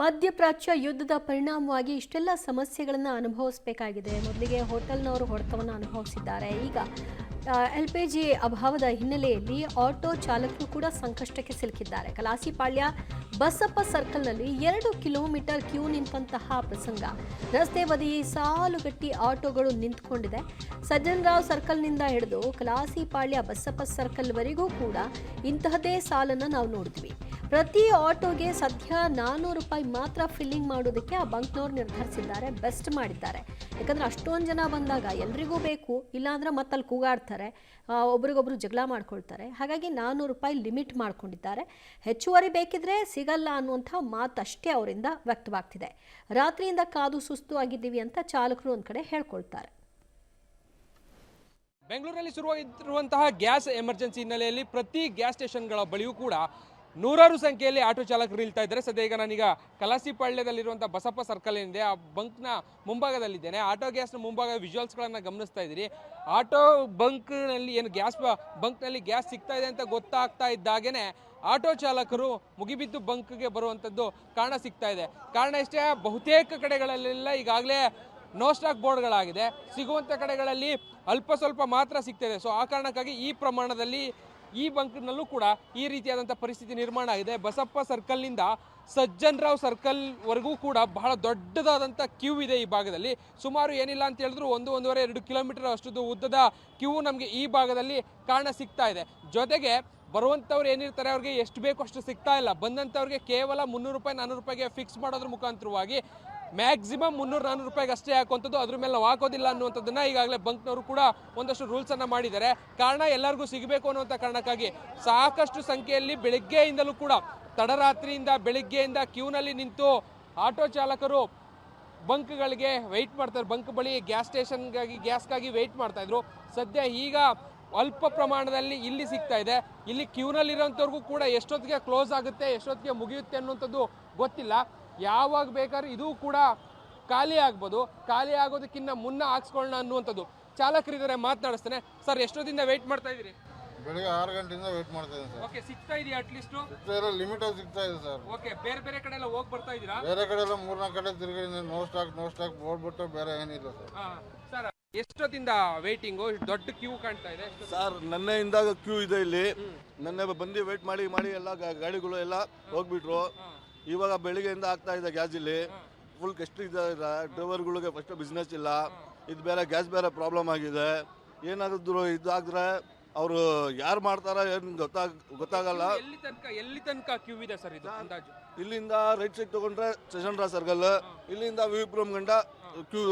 ಮಧ್ಯಪ್ರಾಚ್ಯ ಯುದ್ಧದ ಪರಿಣಾಮವಾಗಿ ಇಷ್ಟೆಲ್ಲ ಸಮಸ್ಯೆಗಳನ್ನು ಅನುಭವಿಸಬೇಕಾಗಿದೆ. ಮೊದಲಿಗೆ ಹೋಟೆಲ್ನವರು ಹೊಡೆತವನ್ನು ಅನುಭವಿಸಿದ್ದಾರೆ. ಈಗ LPG ಅಭಾವದ ಹಿನ್ನೆಲೆಯಲ್ಲಿ ಆಟೋ ಚಾಲಕರು ಕೂಡ ಸಂಕಷ್ಟಕ್ಕೆ ಸಿಲುಕಿದ್ದಾರೆ. ಕಲಾಸಿಪಾಳ್ಯ ಬಸಪ್ಪ ಸರ್ಕಲ್ನಲ್ಲಿ 2 ಕಿಲೋಮೀಟರ್ ಕ್ಯೂ ನಿಂತಹ ಪ್ರಸಂಗ. ರಸ್ತೆ ಬದಿ ಸಾಲುಗಟ್ಟಿ ಆಟೋಗಳು ನಿಂತುಕೊಂಡಿದೆ. ಸಜ್ಜನರಾವ್ ಸರ್ಕಲ್ನಿಂದ ಹಿಡಿದು ಕಲಾಸಿಪಾಳ್ಯ ಬಸಪ್ಪ ಸರ್ಕಲ್ವರೆಗೂ ಕೂಡ ಇಂತಹದೇ ಸಾಲನ್ನು ನಾವು ನೋಡಿದ್ವಿ. ಪ್ರತಿ ಆಟೋಗೆ ಸದ್ಯ 400 ರೂಪಾಯಿ ಮಾತ್ರ ಫಿಲ್ಲಿಂಗ್ ಮಾಡೋದಕ್ಕೆ ಆ ಬಂಕ್ನವ್ರು ನಿರ್ಧರಿಸಿದ್ದಾರೆ. ಬೆಸ್ಟ್ ಮಾಡಿದ್ದಾರೆ. ಯಾಕಂದ್ರೆ ಅಷ್ಟೊಂದು ಜನ ಬಂದಾಗ ಎಲ್ರಿಗೂ ಬೇಕು, ಇಲ್ಲಾಂದ್ರೆ ಮತ್ತಲ್ಲಿ ಕೂಗಾಡ್ತಾರೆ, ಒಬ್ರಿಗೊಬ್ರು ಜಗಳ ಮಾಡ್ಕೊಳ್ತಾರೆ. ಹಾಗಾಗಿ 400 ರೂಪಾಯಿ ಲಿಮಿಟ್ ಮಾಡ್ಕೊಂಡಿದ್ದಾರೆ. ಹೆಚ್ಚುವರಿ ಬೇಕಿದ್ರೆ ಸಿಗಲ್ಲ ಅನ್ನುವಂಥ ಮಾತಷ್ಟೇ ಅವರಿಂದ ವ್ಯಕ್ತವಾಗ್ತಿದೆ. ರಾತ್ರಿಯಿಂದ ಕಾದು ಸುಸ್ತು ಆಗಿದ್ದೀವಿ ಅಂತ ಚಾಲಕರು ಒಂದು ಕಡೆ ಹೇಳ್ಕೊಳ್ತಾರೆ. ಬೆಂಗಳೂರಿನಲ್ಲಿ ಶುರುವಾಗಿರುವಂತಹ ಗ್ಯಾಸ್ ಎಮರ್ಜೆನ್ಸಿ ಹಿನ್ನೆಲೆಯಲ್ಲಿ ಪ್ರತಿ ಗ್ಯಾಸ್ ಸ್ಟೇಷನ್ಗಳ ಬಳಿಯೂ ಕೂಡ ನೂರಾರು ಸಂಖ್ಯೆಯಲ್ಲಿ ಆಟೋ ಚಾಲಕರು ನಿಲ್ತಾ ಇದ್ದಾರೆ. ಸದ್ಯ ಈಗ ನಾನೀಗ ಕಲಾಸಿಪಾಳ್ಯದಲ್ಲಿರುವಂಥ ಬಸಪ್ಪ ಸರ್ಕಲ್ ಏನಿದೆ ಆ ಬಂಕ್ನ ಮುಂಭಾಗದಲ್ಲಿದ್ದೇನೆ. ಆಟೋ ಗ್ಯಾಸ್ನ ಮುಂಭಾಗ ವಿಜುವಲ್ಸ್ಗಳನ್ನು ಗಮನಿಸ್ತಾ ಇದ್ದೀರಿ. ಆಟೋ ಬಂಕ್ನಲ್ಲಿ ಏನು ಗ್ಯಾಸ್ ಬಂಕ್ನಲ್ಲಿ ಗ್ಯಾಸ್ ಸಿಗ್ತಾ ಇದೆ ಅಂತ ಗೊತ್ತಾಗ್ತಾ ಇದ್ದಾಗೇನೆ ಆಟೋ ಚಾಲಕರು ಮುಗಿಬಿದ್ದು ಬಂಕ್ಗೆ ಬರುವಂಥದ್ದು ಕಾರಣ ಸಿಗ್ತಾ ಇದೆ. ಕಾರಣ ಇಷ್ಟೇ, ಬಹುತೇಕ ಕಡೆಗಳಲ್ಲೆಲ್ಲ ಈಗಾಗಲೇ ನೋ ಸ್ಟಾಕ್ ಬೋರ್ಡ್ಗಳಾಗಿದೆ. ಸಿಗುವಂಥ ಕಡೆಗಳಲ್ಲಿ ಅಲ್ಪ ಸ್ವಲ್ಪ ಮಾತ್ರ ಸಿಗ್ತಾ ಇದೆ. ಸೊ ಆ ಕಾರಣಕ್ಕಾಗಿ ಈ ಪ್ರಮಾಣದಲ್ಲಿ ಈ ಬಂಕ್ನಲ್ಲೂ ಕೂಡ ಈ ರೀತಿಯಾದಂಥ ಪರಿಸ್ಥಿತಿ ನಿರ್ಮಾಣ ಆಗಿದೆ. ಬಸಪ್ಪ ಸರ್ಕಲ್ನಿಂದ ಸಜ್ಜನರಾವ್ ಸರ್ಕಲ್ವರೆಗೂ ಕೂಡ ಬಹಳ ದೊಡ್ಡದಾದಂಥ ಕ್ಯೂ ಇದೆ ಈ ಭಾಗದಲ್ಲಿ. ಸುಮಾರು ಏನಿಲ್ಲ ಅಂತ ಹೇಳಿದ್ರು 1-1.5-2 ಕಿಲೋಮೀಟರ್ ಅಷ್ಟು ಉದ್ದದ ಕ್ಯೂ ನಮಗೆ ಈ ಭಾಗದಲ್ಲಿ ಕಾರಣ ಸಿಗ್ತಾ ಇದೆ. ಜೊತೆಗೆ ಬರುವಂಥವ್ರು ಏನಿರ್ತಾರೆ ಅವ್ರಿಗೆ ಎಷ್ಟು ಬೇಕು ಅಷ್ಟು ಸಿಗ್ತಾ ಇಲ್ಲ. ಬಂದಂಥವ್ರಿಗೆ ಕೇವಲ 300 ರೂಪಾಯಿ 400 ರೂಪಾಯಿಗೆ ಫಿಕ್ಸ್ ಮಾಡೋದ್ರ ಮುಖಾಂತರವಾಗಿ ಮ್ಯಾಕ್ಸಿಮಮ್ 300-400 ರೂಪಾಯಿಗೆ ಅಷ್ಟೇ ಹಾಕುವಂಥದ್ದು, ಅದ್ರ ಮೇಲೆ ನಾವು ಹಾಕೋದಿಲ್ಲ ಅನ್ನುವಂಥದ್ದನ್ನ ಈಗಾಗಲೇ ಬಂಕ್ನವರು ಕೂಡ ಒಂದಷ್ಟು ರೂಲ್ಸನ್ನು ಮಾಡಿದ್ದಾರೆ. ಕಾರಣ ಎಲ್ಲರಿಗೂ ಸಿಗಬೇಕು ಅನ್ನುವಂಥ ಕಾರಣಕ್ಕಾಗಿ ಸಾಕಷ್ಟು ಸಂಖ್ಯೆಯಲ್ಲಿ ಬೆಳಗ್ಗೆಯಿಂದಲೂ ಕೂಡ ತಡರಾತ್ರಿಯಿಂದ ಬೆಳಗ್ಗೆಯಿಂದ ಕ್ಯೂನಲ್ಲಿ ನಿಂತು ಆಟೋ ಚಾಲಕರು ಬಂಕ್ಗಳಿಗೆ ವೆಯ್ಟ್ ಮಾಡ್ತಾರೆ. ಬಂಕ್ ಬಳಿ ಗ್ಯಾಸ್ ಸ್ಟೇಷನ್ಗಾಗಿ ಗ್ಯಾಸ್ಗಾಗಿ ವೆಯ್ಟ್ ಮಾಡ್ತಾಯಿದ್ರು. ಸದ್ಯ ಈಗ ಅಲ್ಪ ಪ್ರಮಾಣದಲ್ಲಿ ಇಲ್ಲಿ ಸಿಗ್ತಾ ಇದೆ. ಇಲ್ಲಿ ಕ್ಯೂನಲ್ಲಿರೋಂಥವ್ರಿಗೂ ಕೂಡ ಎಷ್ಟೊತ್ತಿಗೆ ಕ್ಲೋಸ್ ಆಗುತ್ತೆ, ಎಷ್ಟೊತ್ತಿಗೆ ಮುಗಿಯುತ್ತೆ ಅನ್ನುವಂಥದ್ದು ಗೊತ್ತಿಲ್ಲ. ಯಾವಾಗ ಬೇಕಾದ್ರೂ ಇದು ಕೂಡ ಖಾಲಿ ಆಗ್ಬೋದು. ಖಾಲಿ ಆಗೋದಕ್ಕಿಂತ ಮುನ್ನ ಹಾಕ್ಸ್ಕೊಳ್ಳೋಣ ಅನ್ನುವಂಥದ್ದು ಚಾಲಕರಿದ್ದಾರೆ. ಮಾತನಾಡಿಸ್ತೇನೆ. ಸರ್, ಎಷ್ಟೊತ್ತಿಂದ ವೆಯ್ಟ್ ಮಾಡ್ತಾ ಇದ್ದೀರಿ? ಬೆಳಿಗ್ಗೆ 6 ಗಂಟೆಯಿಂದ ವೆಯ್ಟ್ ಮಾಡ್ತಾ ಇದ್ದೀನಿ ಸರ್. ಓಕೆ, ಸಿಗ್ತಾ ಇದೆಯಾ ಅಟ್ಲೀಸ್ಟ್? ಲಿಮಿಟ್ ಸಿಗ್ತಾ ಇದೆ ಸರ್. ಓಕೆ, ಬೇರೆ ಕಡೆ ಎಲ್ಲ ಹೋಗಿ ಬರ್ತಾ ಇದ್ದೀರಾ? ಬೇರೆ ಕಡೆ ಎಲ್ಲ 3-4 ಕಡೆ ತಿರುಗಿ ನೋ ಸ್ಟಾಕ್ ಬೋರ್ಡ್ ಬಿಟ್ಟು ಬೇರೆ ಏನಿಲ್ಲ ಸರ್. ಸರ್, ಎಷ್ಟೊತ್ತಿಂದ ವೇಟಿಂಗು? ದೊಡ್ಡ ಕ್ಯೂ ಕಾಣ್ತಾ ಇದೆ ಸರ್. ನೆನ್ನೆಯಿಂದ ಕ್ಯೂ ಇದೆ ಇಲ್ಲಿ. ನೆನ್ನೆ ಬಂದು ವೆಯ್ಟ್ ಮಾಡಿ ಎಲ್ಲ ಗಾಡಿಗಳು ಎಲ್ಲ ಹೋಗ್ಬಿಟ್ರು. ಇವಾಗ ಬೆಳಿಗ್ಗೆಯಿಂದ ಆಗ್ತಾ ಇದೆ ಗ್ಯಾಸ್ ಇಲ್ಲಿ ಫುಲ್ ಎಷ್ಟು ಇದೆ. ಡ್ರೈವರ್ಗಳಿಗೆ ಫಸ್ಟ್ ಬಿಸ್ನೆಸ್ ಇಲ್ಲ, ಇದು ಬೇರೆ ಗ್ಯಾಸ್ ಬೇರೆ ಪ್ರಾಬ್ಲಮ್ ಆಗಿದೆ. ಏನಾದ್ರು ಇದಾದ್ರೆ ಅವರು ಯಾರು ಮಾಡ್ತಾರ ಏನು ಗೊತ್ತಾಗಲ್ಲ. ಎಲ್ಲಿ ತನಕ ಕ್ಯೂ ಇದೆ ಸರ್ ಇದು ಅಂದಾಜು? ಇಲ್ಲಿಂದ ರೈಟ್ ಸೈಡ್ ತಗೊಂಡ್ರೆ ಸಜ್ಜನರಾವ್ ಸರ್ಕಲ್, ಇಲ್ಲಿಂದ ವಿವಿಪುರಂ ಗಂಟ ಕ್ಯೂ.